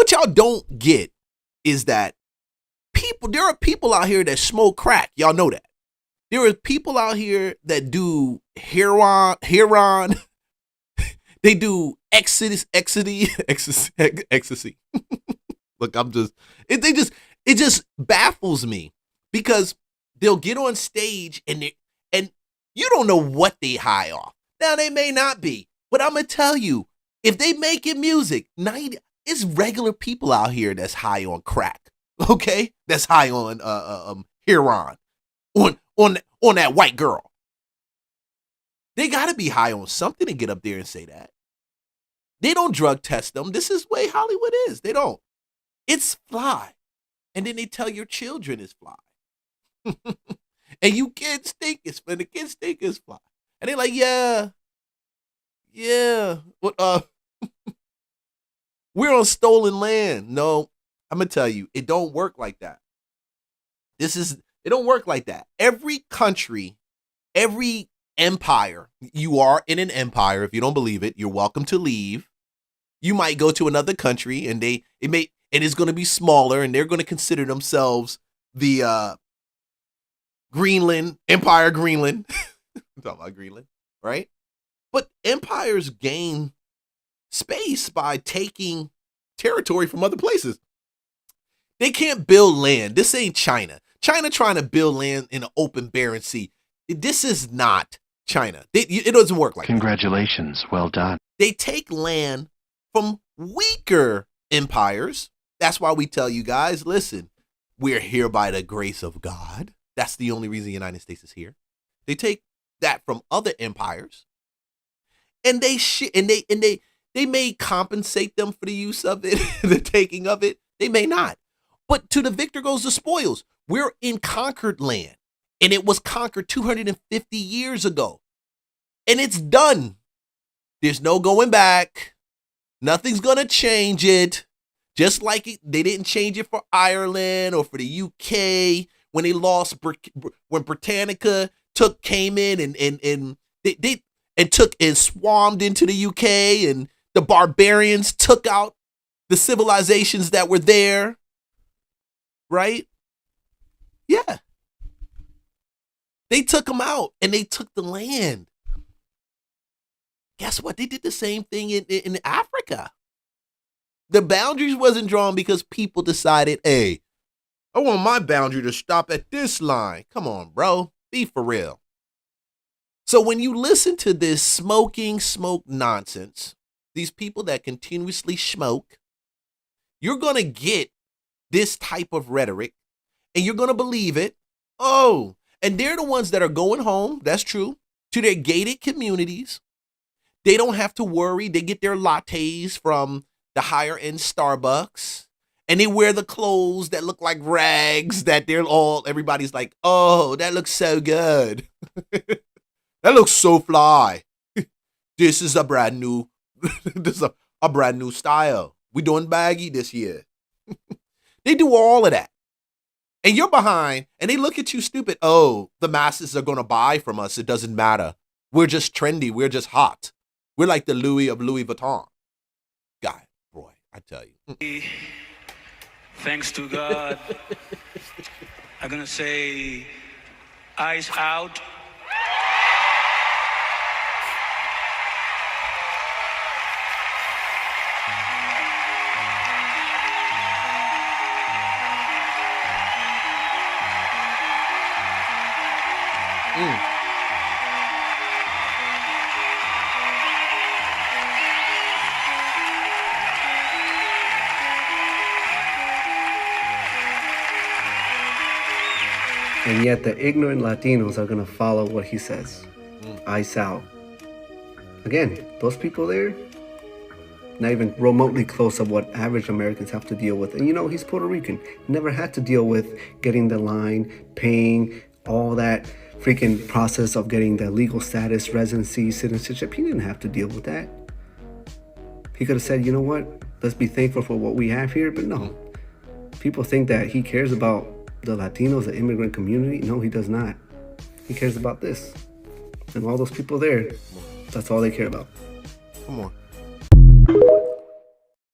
what y'all don't get is that there are people out here that smoke crack. Y'all know that. There are people out here that do heroin. They do ecstasy. Look, it just baffles me because they'll get on stage and you don't know what they high off. Now they may not be, but I'm gonna tell you, if they making music, it's regular people out here that's high on crack. Okay, that's high on heroin, on that white girl. They gotta be high on something to get up there and say that. They don't drug test them. This is the way Hollywood is. They don't. It's fly. And then they tell your children it's fly. And you kids think it's fly. The kids think it's fly. And they're like, yeah. We're on stolen land. No, I'm going to tell you, it don't work like that. It don't work like that. Every country, every empire, you are in an empire. If you don't believe it, you're welcome to leave. You might go to another country and it's going to be smaller and they're going to consider themselves the Empire Greenland. I'm talking about Greenland, right? But empires gain space by taking territory from other places. They can't build land. This ain't China. China trying to build land in an open barren sea. This is not China. It doesn't work like Congratulations. That. Well done. They take land from weaker empires. That's why we tell you guys, listen, we're here by the grace of God. That's the only reason the United States is here. They take that from other empires, and they may compensate them for the use of it, the taking of it. They may not. But to the victor goes the spoils. We're in conquered land, and it was conquered 250 years ago, and it's done. There's no going back. Nothing's gonna change it. Just like they didn't change it for Ireland or for the UK when they lost, when Britannica came in and took and swarmed into the UK, and the barbarians took out the civilizations that were there. Right? Yeah. They took them out and they took the land. Guess what? They did the same thing in Africa. The boundaries wasn't drawn because people decided, hey, I want my boundary to stop at this line. Come on, bro. Be for real. So when you listen to this smoke nonsense, these people that continuously smoke, you're going to get this type of rhetoric and you're going to believe it. Oh, and they're the ones that are going home. That's true. To their gated communities. They don't have to worry. They get their lattes from the higher end Starbucks, and they wear the clothes that look like rags that everybody's like, oh, that looks so good. That looks so fly. This is a brand new style. We doing baggy this year. They do all of that. And you're behind and they look at you stupid. Oh, the masses are going to buy from us. It doesn't matter. We're just trendy. We're just hot. We're like the Louis of Louis Vuitton. God, boy, I tell you. Thanks to God, I'm going to say, eyes out. And yet the ignorant Latinos are going to follow what he says. Ice out. Again, those people there, not even remotely close of what average Americans have to deal with. And you know, he's Puerto Rican. Never had to deal with getting the line, paying, all that freaking process of getting the legal status, residency, citizenship. He didn't have to deal with that. He could have said, you know what, let's be thankful for what we have here. But no, people think that he cares about the Latinos, the immigrant community. No, he does not. He cares about this. And all those people there, that's all they care about. Come on.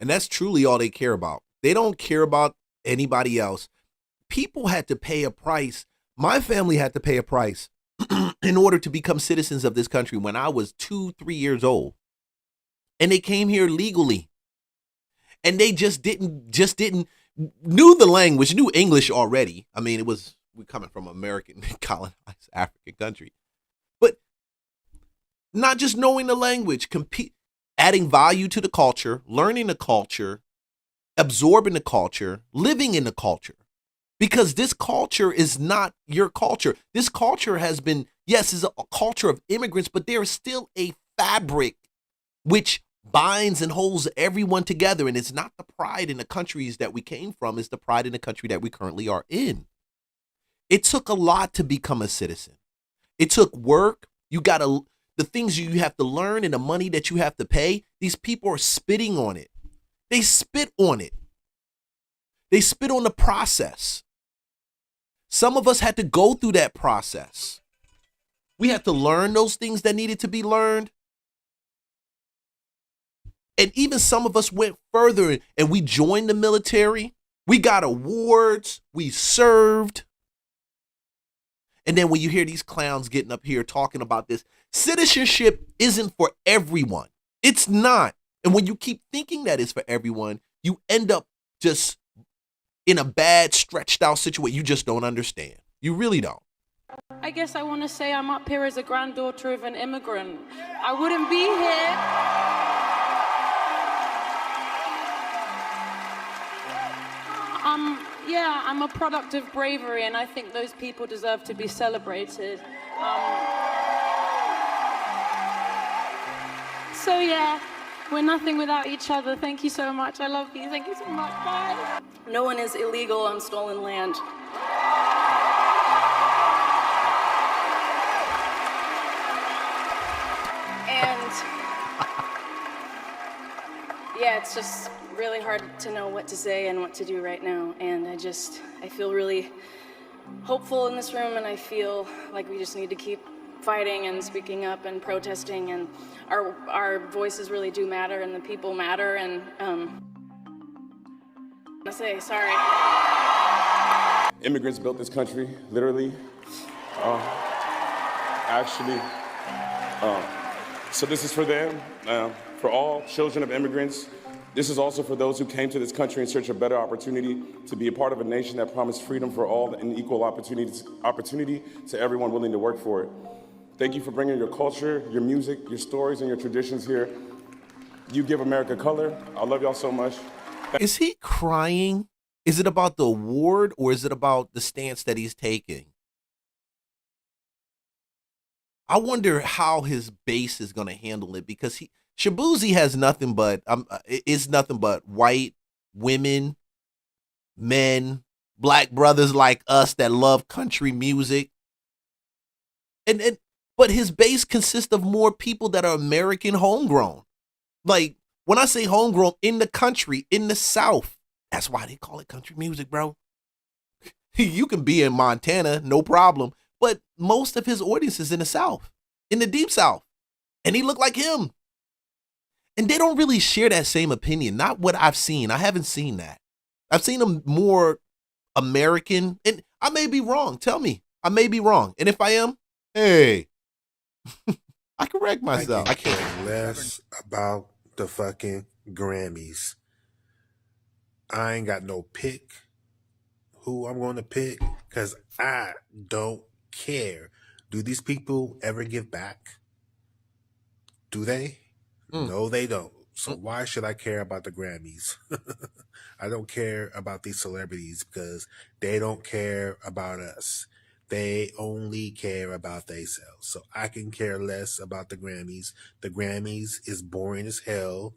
And that's truly all they care about. They don't care about anybody else. People had to pay a price. My family had to pay a price in order to become citizens of this country when I was 2-3 years old. And they came here legally. And they just didn't knew the language, knew English already. I mean, we're coming from American colonized African country. But not just knowing the language, adding value to the culture, learning the culture, absorbing the culture, living in the culture. Because this culture is not your culture. This culture has been, yes, is a culture of immigrants, but there is still a fabric which binds and holds everyone together. And it's not the pride in the countries that we came from, it's the pride in the country that we currently are in. It took a lot to become a citizen. It took work. The things you have to learn and the money that you have to pay, these people are spitting on it. They spit on it. They spit on the process. Some of us had to go through that process. We had to learn those things that needed to be learned. And even some of us went further and we joined the military. We got awards. We served. And then when you hear these clowns getting up here talking about this, citizenship isn't for everyone. It's not. And when you keep thinking that it's for everyone, you end up just in a bad, stretched out situation. You just don't understand. You really don't. I guess I want to say I'm up here as a granddaughter of an immigrant. I wouldn't be here. I'm a product of bravery, and I think those people deserve to be celebrated. So yeah, we're nothing without each other. Thank you so much. I love you. Thank you so much. Bye. No one is illegal on stolen land. And yeah, it's just really hard to know what to say and what to do right now. And I feel really hopeful in this room, and I feel like we just need to keep fighting and speaking up and protesting, and our voices really do matter, and the people matter, and I say sorry. Immigrants built this country, literally. So this is for them, for all children of immigrants. This is also for those who came to this country in search of better opportunity, to be a part of a nation that promised freedom for all and equal opportunity to everyone willing to work for it. Thank you for bringing your culture, your music, your stories, and your traditions here. You give America color. I love y'all so much. Is he crying? Is it about the award, or is it about the stance that he's taking? I wonder how his base is going to handle it, because Shabuzi has nothing but it's nothing but white women, men, black brothers like us that love country music, but his base consists of more people that are American homegrown. Like, when I say homegrown, in the country, in the South, that's why they call it country music, bro. You can be in Montana, no problem, but most of his audience is in the South, in the deep South, and he looked like him. And they don't really share that same opinion. Not what I've seen. I haven't seen that. I've seen them more American. And I may be wrong. Tell me. I may be wrong. And if I am, hey, I correct myself. I care less about the fucking Grammys. I ain't got no pick who I'm going to pick, because I don't care. Do these people ever give back? Do they? No, they don't. So why should I care about the Grammys? I don't care about these celebrities because they don't care about us. They only care about themselves. So I can care less about the Grammys. The Grammys is boring as hell.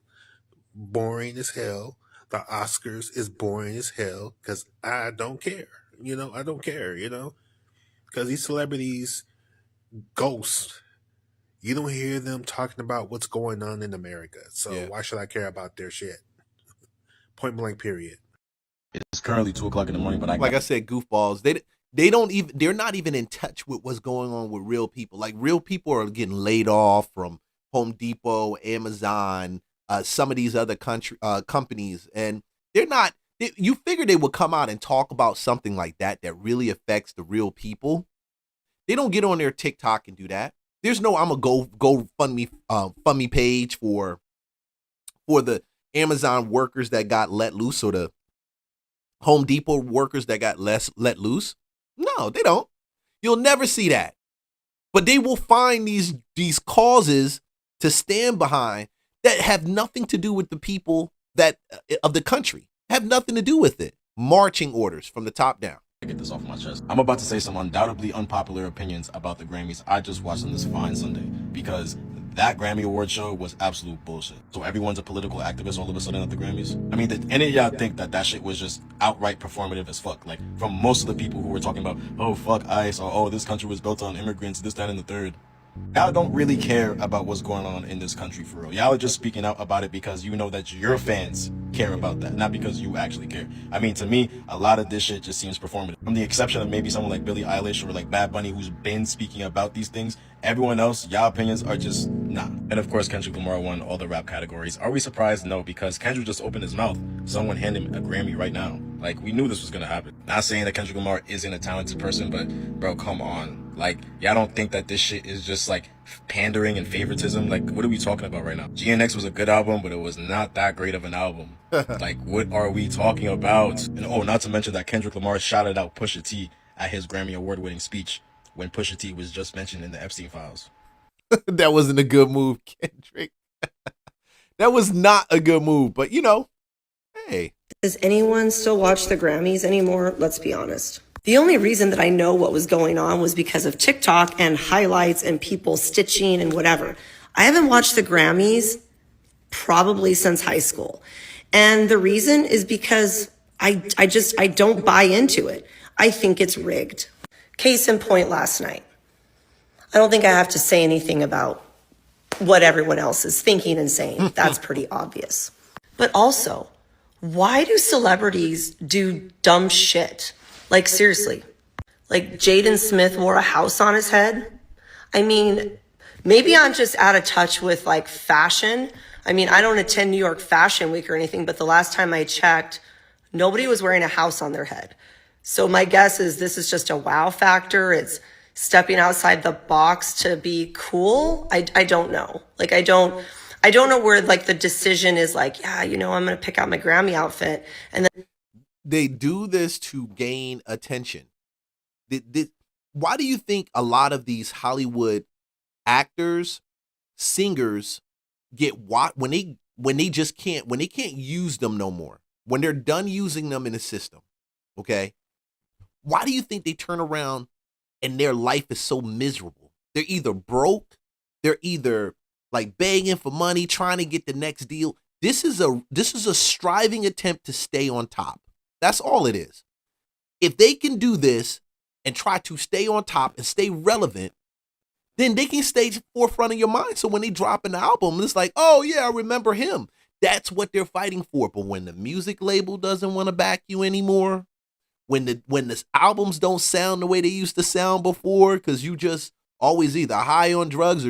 Boring as hell. The Oscars is boring as hell because I don't care. I don't care, because these celebrities ghost. You don't hear them talking about what's going on in America. So why should I care about their shit? Point blank, period. It's currently 2:00 in the morning, but like I said, goofballs. They're not even in touch with what's going on with real people. Like, real people are getting laid off from Home Depot, Amazon, some of these other companies, and they're not. You figure they would come out and talk about something like that really affects the real people. They don't get on their TikTok and do that. There's no I'm gonna go fund me page for the Amazon workers that got let loose or the Home Depot workers that got let loose. No, they don't. You'll never see that. But they will find these causes to stand behind that have nothing to do with the people that of the country. Have nothing to do with it. Marching orders from the top down. Get this off my chest. I'm about to say some undoubtedly unpopular opinions about the Grammys I just watched on this fine Sunday, because that Grammy Award show was absolute bullshit. So everyone's a political activist all of a sudden at the Grammys? I mean, did any of y'all think that shit was just outright performative as fuck? Like, from most of the people who were talking about, oh, fuck ICE, or oh, this country was built on immigrants, this, that, and the third. Y'all don't really care about what's going on in this country for real. Y'all are just speaking out about it because you know that your fans care about that, not because you actually care. I mean, to me, a lot of this shit just seems performative. From the exception of maybe someone like Billie Eilish or like Bad Bunny, who's been speaking about these things, everyone else, y'all opinions are just nah. And of course, Kendrick Lamar won all the rap categories. Are we surprised? No, because Kendrick just opened his mouth. Someone hand him a Grammy right now. Like, we knew this was gonna happen. Not saying that Kendrick Lamar isn't a talented person, but bro, come on. Like, y'all don't think that this shit is just like pandering and favoritism? Like, what are we talking about right now? GNX was a good album, but it was not that great of an album. Like, what are we talking about? And oh, not to mention that Kendrick Lamar shouted out Pusha T at his Grammy Award-winning speech when Pusha T was just mentioned in the Epstein files. That wasn't a good move, Kendrick. That was not a good move, but you know, hey. Does anyone still watch the Grammys anymore? Let's be honest. The only reason that I know what was going on was because of TikTok and highlights and people stitching and whatever. I haven't watched the Grammys probably since high school. And the reason is because I don't buy into it. I think it's rigged. Case in point last night. I don't think I have to say anything about what everyone else is thinking and saying. That's pretty obvious. But also, why do celebrities do dumb shit? Like, seriously. Like, Jaden Smith wore a house on his head. I mean, maybe I'm just out of touch with, like, fashion. I mean, I don't attend New York Fashion Week or anything, but the last time I checked, nobody was wearing a house on their head. So my guess is this is just a wow factor. It's stepping outside the box to be cool. I don't know. Like, I don't know where, like, the decision is like, yeah, you know, I'm going to pick out my Grammy outfit. And then they do this to gain attention. Why do you think a lot of these Hollywood actors, singers get when they can't use them no more, when they're done using them in the system? Okay, why do you think they turn around and their life is so miserable? They're either broke, they're either like begging for money, trying to get the next deal. This is a striving attempt to stay on top. That's all it is. If they can do this and try to stay on top and stay relevant, then they can stay forefront of your mind. So when they drop an album, it's like, oh yeah, I remember him. That's what they're fighting for. But when the music label doesn't want to back you anymore, when the albums don't sound the way they used to sound before, because you just always either high on drugs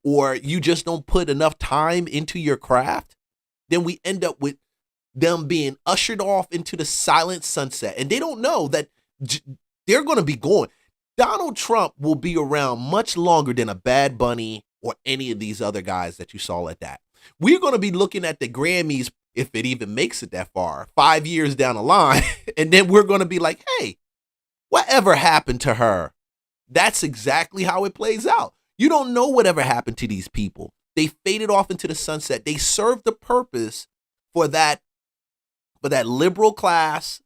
or you just don't put enough time into your craft, then we end up with them being ushered off into the silent sunset. And they don't know that they're going to be going. Donald Trump will be around much longer than a Bad Bunny or any of these other guys that you saw at that. We're going to be looking at the Grammys, if it even makes it that far, 5 years down the line. And then we're going to be like, hey, whatever happened to her? That's exactly how it plays out. You don't know whatever happened to these people. They faded off into the sunset. They served the purpose for that liberal class,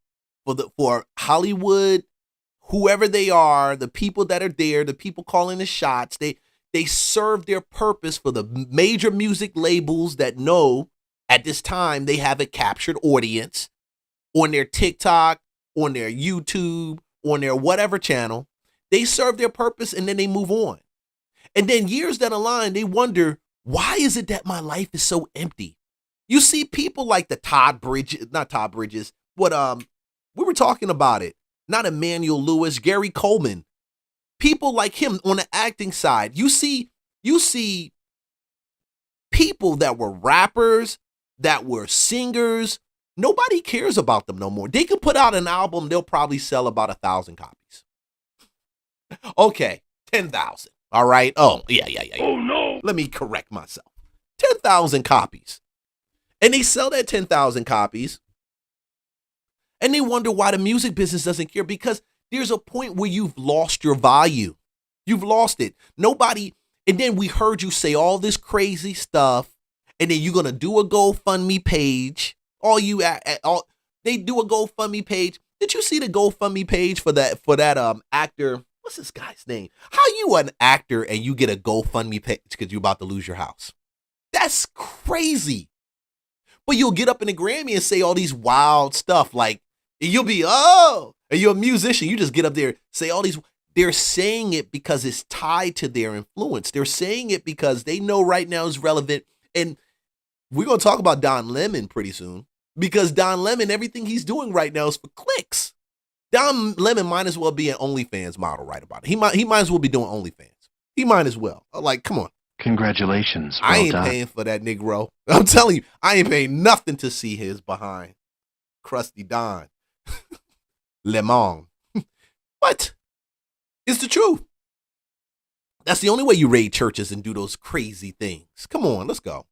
for Hollywood, whoever they are, the people that are there, the people calling the shots. They serve their purpose for the major music labels that know at this time they have a captured audience on their TikTok, on their YouTube, on their whatever channel. They serve their purpose and then they move on. And then years down the line, they wonder, why is it that my life is so empty? You see people like not Todd Bridges, but we were talking about it. Not Emmanuel Lewis, Gary Coleman. People like him on the acting side. You see people that were rappers, that were singers, nobody cares about them no more. They could put out an album, they'll probably sell about 1,000 copies. Okay, 10,000. All right. Oh, yeah. Oh, no. Let me correct myself. 10,000 copies. And they sell that 10,000 copies. And they wonder why the music business doesn't care, because there's a point where you've lost your value. You've lost it. Nobody. And then we heard you say all this crazy stuff. And then you're going to do a GoFundMe page. They do a GoFundMe page. Did you see the GoFundMe page for that actor? What's this guy's name? How you an actor and you get a GoFundMe page because you're about to lose your house? That's crazy. But you'll get up in the Grammy and say all these wild stuff like, you'll be, and you're a musician. You just get up there, say all these. They're saying it because it's tied to their influence. They're saying it because they know right now is relevant. And we're going to talk about Don Lemon pretty soon, because Don Lemon, everything he's doing right now is for clicks. Don Lemon might as well be an OnlyFans model right about it. He might as well be doing OnlyFans. He might as well. Like, come on. Congratulations. I ain't paying for that Negro. I'm telling you, I ain't paying nothing to see his behind. Crusty Don. Lemon. What? It's the truth. That's the only way you raid churches and do those crazy things. Come on, let's go.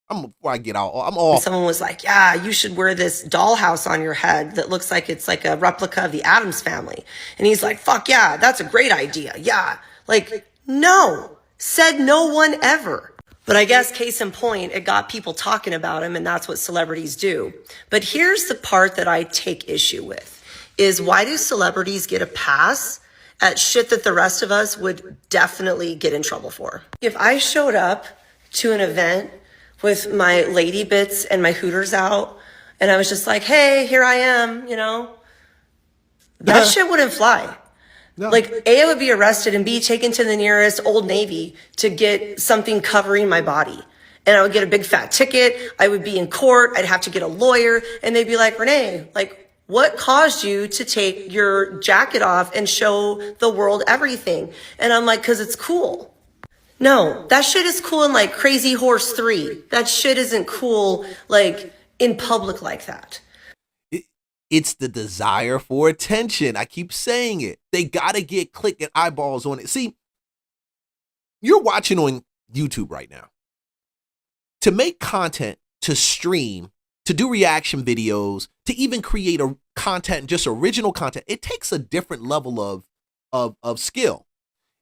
Before I get out, I'm off. Someone was like, yeah, you should wear this dollhouse on your head that looks like it's like a replica of the Addams Family. And he's like, fuck yeah, that's a great idea. Yeah. Like, no. Said no one ever. But I guess case in point, it got people talking about him, and that's what celebrities do. But here's the part that I take issue with, is why do celebrities get a pass at shit that the rest of us would definitely get in trouble for? If I showed up to an event with my lady bits and my hooters out, and I was just like, hey, here I am, that shit wouldn't fly. No. Like, A, I would be arrested, and B, taken to the nearest Old Navy to get something covering my body. And I would get a big fat ticket. I would be in court. I'd have to get a lawyer. And they'd be like, Renee, like, what caused you to take your jacket off and show the world everything? And I'm like, because it's cool. No, that shit is cool in like Crazy Horse 3. That shit isn't cool like in public like that. It's the desire for attention. I keep saying it. They got to get click and eyeballs on it. See, you're watching on YouTube right now. To make content, to stream, to do reaction videos, to even create a content, just original content, it takes a different level of skill.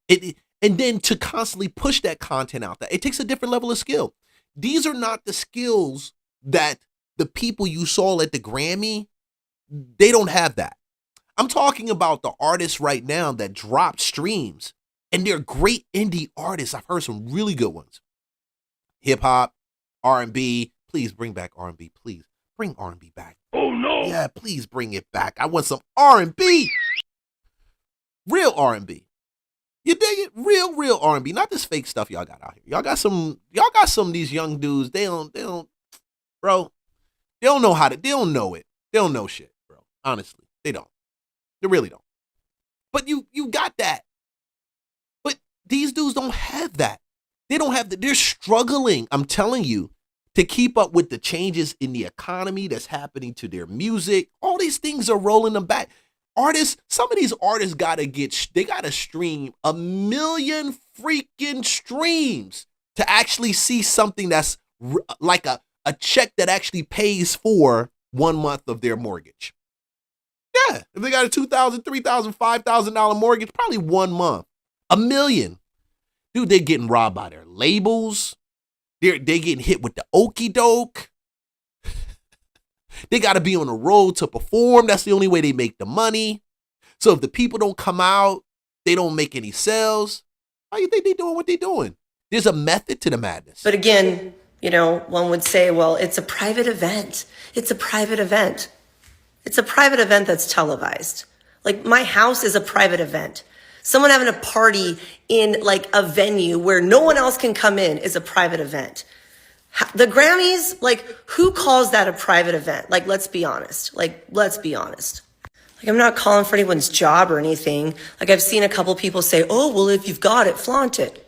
And then to constantly push that content out, it takes a different level of skill. These are not the skills that the people you saw at the Grammy, they don't have that. I'm talking about the artists right now that drop streams, and they're great indie artists. I've heard some really good ones. Hip hop, R&B. Please bring back R&B. Please bring R&B back. Oh no. Yeah, please bring it back. I want some R&B. Real R&B. You dig it? Real R&B. Not this fake stuff y'all got out here. Y'all got some of these young dudes. They don't know how to, they don't know it. They don't know shit, bro. Honestly, they don't. They really don't. But you got that. But these dudes don't have that. They don't have that. They're struggling, I'm telling you, to keep up with the changes in the economy that's happening to their music. All these things are rolling them back. Artists, some of these artists they gotta stream 1 million freaking streams to actually see something that's like a check that actually pays for 1 month of their mortgage. Yeah, if they got a $2,000, $3,000, $5,000 mortgage, probably 1 month. 1 million. Dude, they're getting robbed by their labels. They're getting hit with the okie doke. They got to be on the road to perform. That's the only way they make the money. So if the people don't come out, they don't make any sales. How do you think they're doing what they're doing? There's a method to the madness. But again, one would say, well, it's a private event. It's a private event. It's a private event that's televised. Like, my house is a private event. Someone having a party in like a venue where no one else can come in is a private event. The Grammys, like, who calls that a private event? Like, let's be honest. Like, I'm not calling for anyone's job or anything. Like, I've seen a couple people say, oh, well, if you've got it, flaunt it.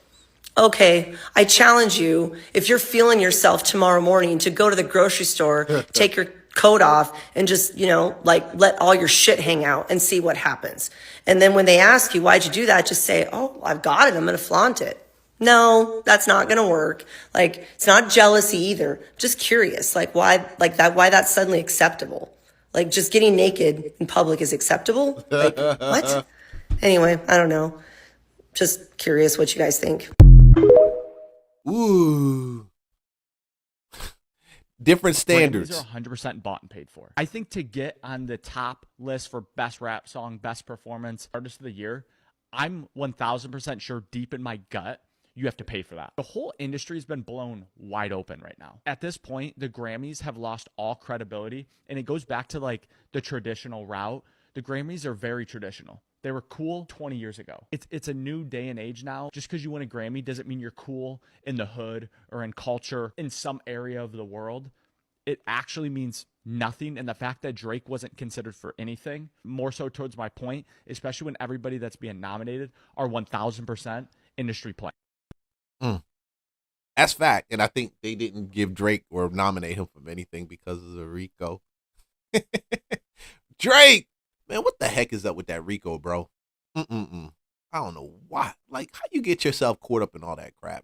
Okay, I challenge you, if you're feeling yourself tomorrow morning, to go to the grocery store, take your coat off, and just, like let all your shit hang out and see what happens. And then when they ask you, why'd you do that? Just say, oh, I've got it. I'm going to flaunt it. No, that's not going to work. Like, it's not jealousy either. Just curious, like why that's suddenly acceptable. Like, just getting naked in public is acceptable? Like, what? Anyway, I don't know. Just curious what you guys think. Ooh. Different standards. These are 100% bought and paid for. I think to get on the top list for best rap song, best performance, artist of the year, I'm 1000% sure deep in my gut you have to pay for that. The whole industry has been blown wide open right now. At this point, the Grammys have lost all credibility, and it goes back to like the traditional route. The Grammys are very traditional. They were cool 20 years ago. It's a new day and age now. Just because you win a Grammy doesn't mean you're cool in the hood or in culture in some area of the world. It actually means nothing. And the fact that Drake wasn't considered for anything, more so towards my point, especially when everybody that's being nominated are 1000% industry players. That's fact. And I think they didn't give Drake or nominate him for anything because of the Rico. Drake! Man, what the heck is up with that Rico, bro? I don't know why. Like, how you get yourself caught up in all that crap?